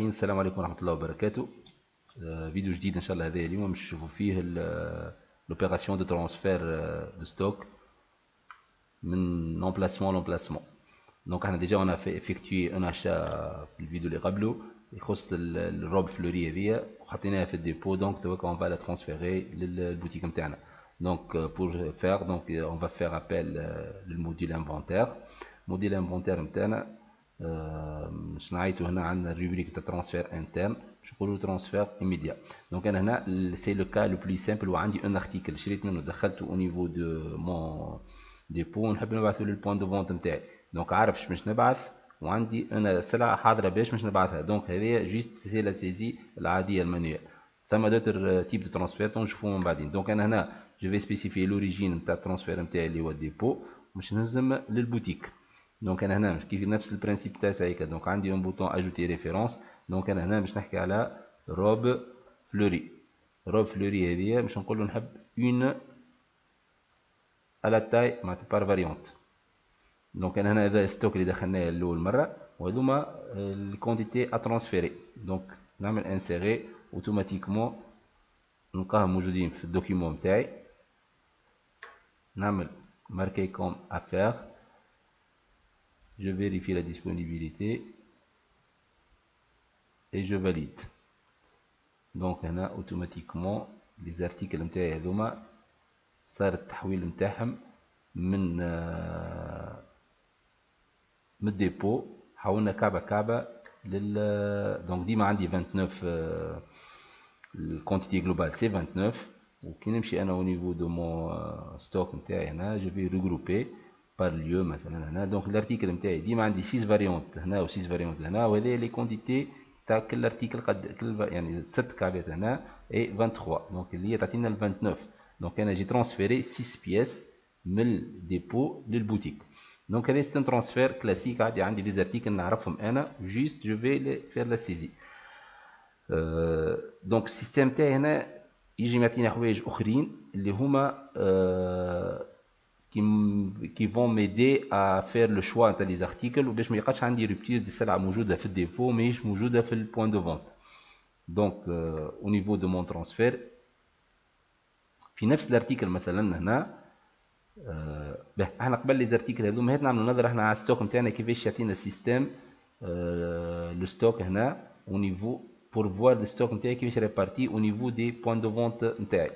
السلام عليكم ورحمة الله وبركاته. فيديو جديد ان شاء الله. هذا اليوم باش نشوفوا فيه لوبيراسيون دو ترانسفير دو ستوك من امبلاسمون لامبلاسمون. دونك احنا ديجا انا افيكتوي ان اشا في الفيديو اللي قبله يخص الروب فلوري هذيا وحطيناها في الديبو. دونك توك اون فا لا ترانسفيري للبوتيك نتاعنا. دونك بور فير دونك اون فا فير ابل للموديل انفونتير. موديل انفونتير نتاعنا صنعيته هنا عندنا الروبريك تاع ترانسفير انترن باش نقولوا ترانسفير ايميديا. دونك انا هنا سي لو كا لو بلي سامبل وعندي ان ارتيكل شريت منه دخلته او نيفو دو مون ديبو ونحب نبعثه للبوان دو فونت نتاعي. دونك عارف باش نبعث وعندي انا سلعه حاضره باش نبعثها. دونك هذه جيست سي لا سيزي العاديه المانيوال. ثم دوتر تيب دو ترانسفير نشوفوهم من بعدين. دونك انا هنا جو في سبيسيفي لوريجين نتاع الترانسفير نتاعي اللي هو الديبو باش نهزم للبوتيك. دونك انا هنا كيف نفس البرانسيب تاع هيك. دونك عندي اون بوطون اجوتي ريفيرونس. دونك انا هنا باش نحكي على روب فلوري. روب فلوري هذه باش نقول له نحب اون على تاي معناتها بار فاريونت. دونك انا هنا هذا ستوك اللي دخلناه الاول مره وهذوما الكونتيتي ا ترانسفيري. دونك نعمل انسيري اوتوماتيكمون نلقاهم موجودين في الدوكيمون نتاعي. نعمل ماركي كوم افير. Je vérifie la disponibilité et je valide. Donc هنا automatiquement les articles نتاعي هذوما صار التحويل نتاعهم من الديبو. حولنا كعبة كعبة دونك ديما عندي 29 الكونتيتي جلوبال سي 29. وكي نمشي انا au niveau de mon stock نتاعي هنا je vais regrouper par lieu مثلا هنا. دونك الارتيكل نتاعي ديما عندي 6 فاريونت هنا و 6 فاريونت هنا وهذه لي كونديتي تاع كل ارتيكل قد كل يعني 6 كعبات هنا اي 23. دونك اللي هي تعطينا ال 29. دونك انا جي ترانسفيري 6 بياس من الديبو للبوتيك. دونك هذا سي ان ترانسفير كلاسيك عادي. عندي لي زارتيكل نعرفهم انا جوست جو في فير لا سيزي. دونك السيستم تاعي هنا يجي يعطينا حوايج اخرين اللي هما qui vont m'aider à faire le choix entre les articles وباش ما يبقاش عندي رupture دي السلعه موجوده في الديبو ماهيش موجوده في البوان دو فونت. دونك au niveau de mon transfert في نفس الارتيكل مثلا هنا احنا قبل لي زارتيكل هذوما هات نعملوا نظره احنا على الستوك نتاعنا كيفاش يعطينا السيستم لو ستوك هنا au niveau pour voir le stock نتاعي كيفاش ريبارتي au niveau des points de vente نتاعي.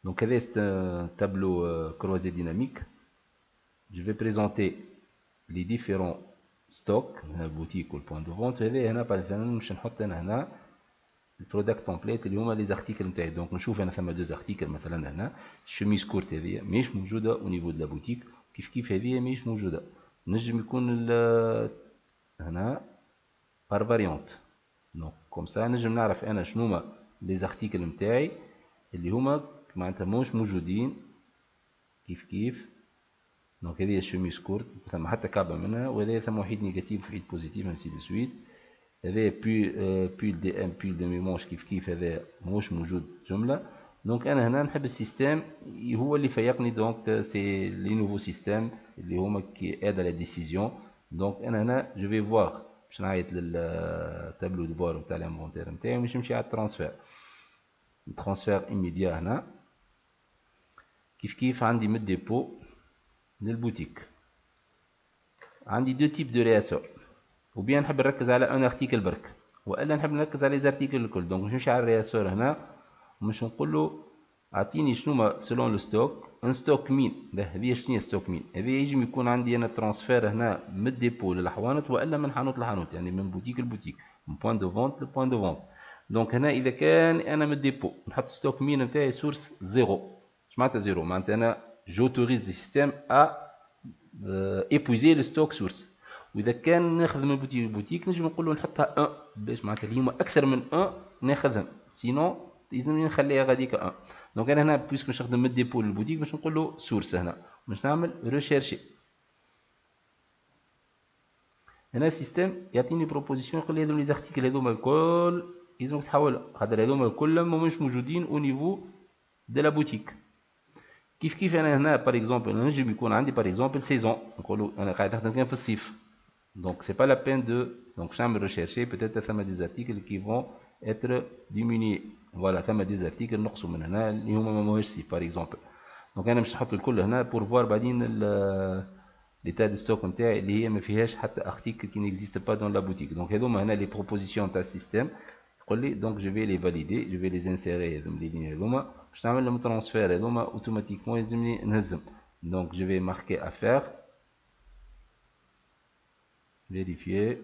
Donc c'est un tableau croisé dynamique. Je vais présenter les différents stocks, la boutique ou le point de vente. Et là, par exemple, je vais mettre le product template اللي هما les articles نتاعي. Donc نشوف انا ثما deux articles مثلا هنا الشميز كورت هذه ماهيش موجوده au niveau de la boutique. كيف هذه ماهيش موجوده. نجم يكون هنا par variante. Donc comme ça نجم نعرف انا شنو هما les articles نتاعي اللي هما معناتها موش موجودين كيف. دونك هذه الشوميز كورت ثم حتى كعبه منها وهذا ثم وحيد نيجاتيف وحيد بوزيتيف انسي دو سويت. هذا بيل دي ام بيل دي ميمونش كيف هذا موش موجود جمله. دونك انا هنا نحب السيستم هو اللي فيقني. دونك سي لي نوفو سيستم اللي هما كي اد لا ديسيزيون. دونك انا هنا جو في فوار باش نعيط للتابلو دو بور تاع الانفونتير نتاعي باش نمشي على الترانسفير. الترانسفير ايميديا هنا كيف عندي من الديبو للبوتيك. عندي دو تيب دو رياسور وبيان نحب نركز على ان ارتيكل برك والا نحب نركز على لي زارتيكل الكل. دونك نمشي على الرياسور هنا ومش نقول له اعطيني شنو ما سولون لو ستوك ان ستوك مين. هذه شنو هي ستوك مين؟ هذه يجي يكون عندي انا ترانسفير هنا من الديبو للحوانت والا من حانوت لحانوت يعني من بوتيك لبوتيك من بوان دو فونت لبوان دو فونت. دونك هنا اذا كان انا من الديبو نحط ستوك مين نتاعي سورس زيرو. معناتها زيرو معناتها انا جوتوريز السيستم ا ايبويزي لو ستوك سورس. واذا كان ناخذ من البوتيك نجم نقول له نحطها 1 باش معناتها اللي هما اكثر من 1 ناخذهم سينو لازم نخليها غاديك 1. دونك انا هنا بويسك باش نخدم من الديبو للبوتيك باش نقول له سورس هنا باش نعمل ريشيرشي. هنا السيستم يعطيني بروبوزيسيون يقول لي هذو لي زارتيكل هذوما الكل لازم تحولوا خاطر هذوما كلهم مش موجودين او نيفو دو لا بوتيك. كيف انا هنا باغ اكزومبل نجم يكون عندي باغ اكزومبل سيزون نقولوا انا قاعد نخدم كان في الصيف. Donc c'est pas la peine de donc je vais rechercher peut-être des articles qui vont être diminués. Voilà, des articles نقصوا من هنا اللي هما ما ماهوش سي par exemple. Donc انا مش نحط الكل هنا pour voir بعدين l'état de stock نتاعي اللي هي ما فيهاش حتى article qui n'existe pas dans la boutique. Donc هذوما هنا les propositions تاع السيستم يقول لي donc je vais les valider, je vais les insérer هذوما les lignes هذوما باش نعمل لهم transfert هذوما automatiquement يلزمني نهزم. Donc je vais marquer à faire, vérifier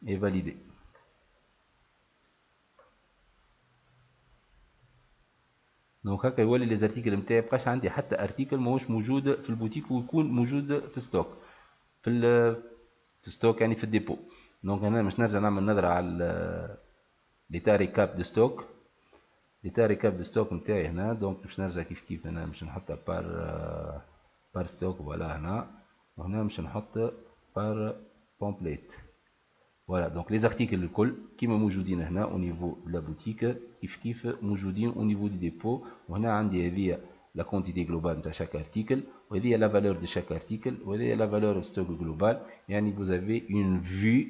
et valider. دونك هكا يولي لي زارتيكل نتاعي مبقاش عندي حتى ارتيكل ماهوش موجود في البوتيك ويكون موجود في ستوك في ستوك يعني في الديبو. دونك هنا باش نرجع نعمل نظرة على ليتا ريكاب دو ستوك. ليتا ريكاب دو ستوك نتاعي هنا دونك باش نرجع كيف هنا باش نحطها بار ستوك فوالا هنا، وهنا باش نحط بار كومبليت. Voilà, donc les articles الكل كيما موجودين هنا au niveau de la boutique كيف موجودين au niveau du dépôt. وهنا عندي هذه la quantité globale نتاع chaque article، وهذه la valeur de chaque article، وهذه la valeur du stock global. يعني vous avez une vue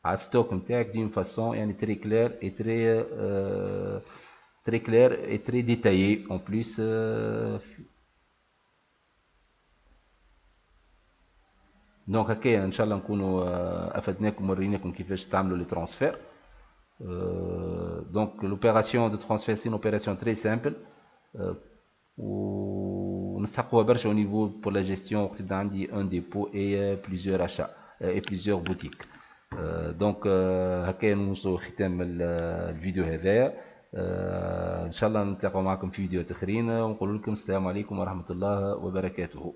à stock نتاعك d'une façon يعني très claire et très claire et très détaillée en plus. دونك هكايا ان شاء الله نكونوا افدناكم وريناكم كيفاش تعملوا لي ترانسفير. دونك لوبيراسيون دو ترانسفير سي اوبيراسيون تري سامبل ونستحقوها برشا او نيفو بور لا جيستيون وقت يبدا عندي ان ديبو اي بليزيور اشا اي بليزيور بوتيك. دونك هكايا نوصلوا ختام الفيديو هذايا. ان شاء الله نتلاقاو معكم في فيديو اخرين ونقول لكم السلام عليكم ورحمه الله وبركاته.